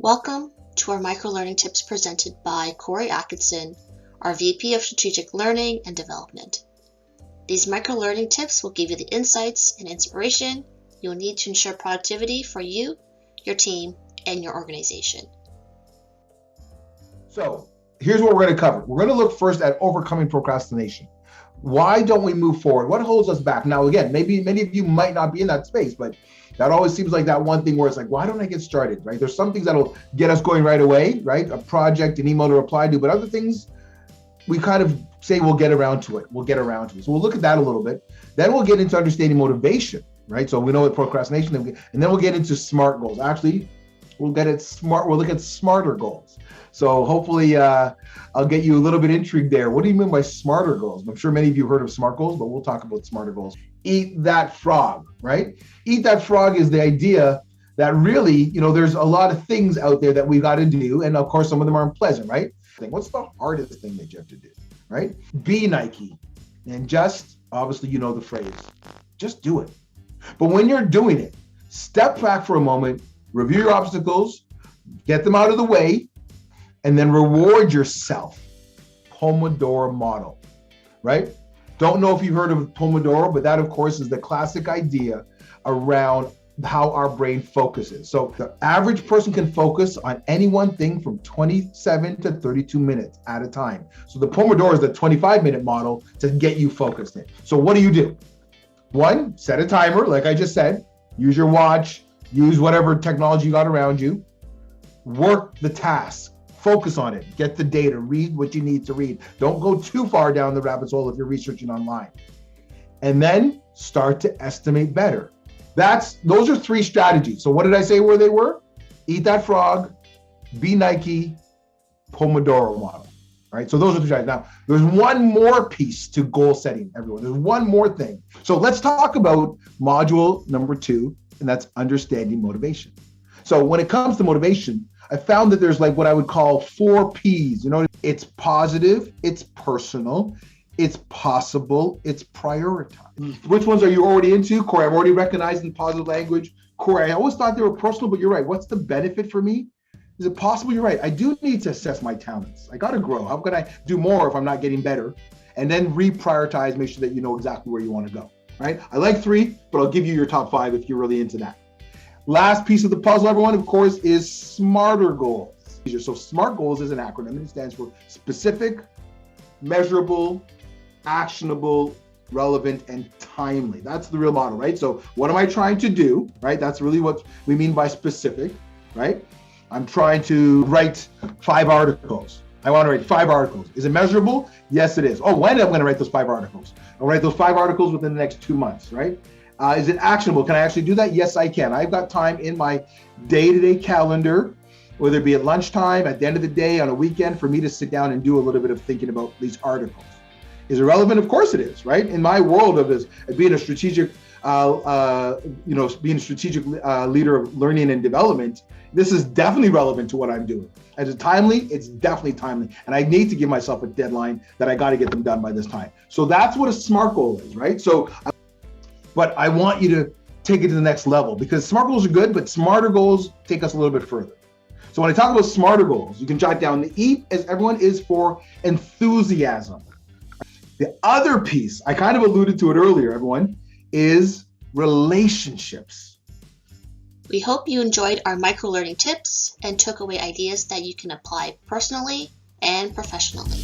Welcome to our microlearning tips presented by Corey Atkinson, our VP of Strategic Learning and Development. These microlearning tips will give you the insights and inspiration you'll need to ensure productivity for you, your team, and your organization. So here's what we're going to cover. We're going to look first at overcoming procrastination. Why don't we move forward? What holds us back? Now, again, maybe many of you might not be in that space, but that always seems like that one thing where it's like, why don't I get started, right? There's some things that'll get us going right away, right? A project, an email to reply to, but other things we kind of say we'll get around to it. So we'll look at that a little bit. Then we'll get into understanding motivation, right? So we know what procrastination is, and then we'll get into SMART goals. Actually, we'll look at smarter goals. So hopefully I'll get you a little bit intrigued there. What do you mean by smarter goals? I'm sure many of you have heard of SMART goals, but we'll talk about smarter goals. Eat that frog, right? Eat that frog is the idea that really, there's a lot of things out there that we got to do. And of course, some of them are unpleasant, right? What's the hardest thing that you have to do, right? Be Nike. And just, obviously, you know the phrase, just do it. But when you're doing it, step back for a moment, review your obstacles, get them out of the way, and then reward yourself. Pomodoro Model, right? Don't know if you've heard of Pomodoro, but that, of course, is the classic idea around how our brain focuses. So the average person can focus on any one thing from 27 to 32 minutes at a time. So the Pomodoro is the 25-minute model to get you focused in. So what do? One, set a timer, like I just said. Use your watch, use whatever technology you got around you. Work the task. Focus on it. Get the data. Read what you need to read. Don't go too far down the rabbit hole if you're researching online. And then start to estimate better. Those are three strategies. So what did I say where they were? Eat that frog, be Nike, Pomodoro model. All right. So those are the strategies. Now, there's one more piece to goal setting, everyone. There's one more thing. So let's talk about module number 2, and that's understanding motivation. So when it comes to motivation, I found that there's like what I would call 4 P's. It's positive, it's personal, it's possible, it's prioritized. Which ones are you already into? Corey, I'm already recognizing positive language. Corey, I always thought they were personal, but you're right. What's the benefit for me? Is it possible? You're right. I do need to assess my talents. I got to grow. How can I do more if I'm not getting better? And then reprioritize, make sure that you know exactly where you want to go, right? I like 3, but I'll give you your top 5 if you're really into that. Last piece of the puzzle, everyone, of course, is SMARTer goals. So SMART goals is an acronym, and it stands for specific, measurable, actionable, relevant, and timely. That's the real model, right? So what am I trying to do, right? That's really what we mean by specific, right? I'm trying to write 5 articles. I want to write 5 articles. Is it measurable? Yes, it is. Oh, when am I going to write those 5 articles? I'll write those 5 articles within the next 2 months, right? Is it actionable? Can I actually do that? Yes, I can. I've got time in my day-to-day calendar, whether it be at lunchtime, at the end of the day, on a weekend, for me to sit down and do a little bit of thinking about these articles. Is it relevant? Of course it is, right? In my world of being a strategic, leader of learning and development, this is definitely relevant to what I'm doing. Is it timely? It's definitely timely. And I need to give myself a deadline that I got to get them done by this time. So that's what a SMART goal is, right? But I want you to take it to the next level, because SMART goals are good, but smarter goals take us a little bit further. So when I talk about smarter goals, you can jot down the E, as everyone, is for enthusiasm. The other piece, I kind of alluded to it earlier, everyone, is relationships. We hope you enjoyed our microlearning tips and took away ideas that you can apply personally and professionally.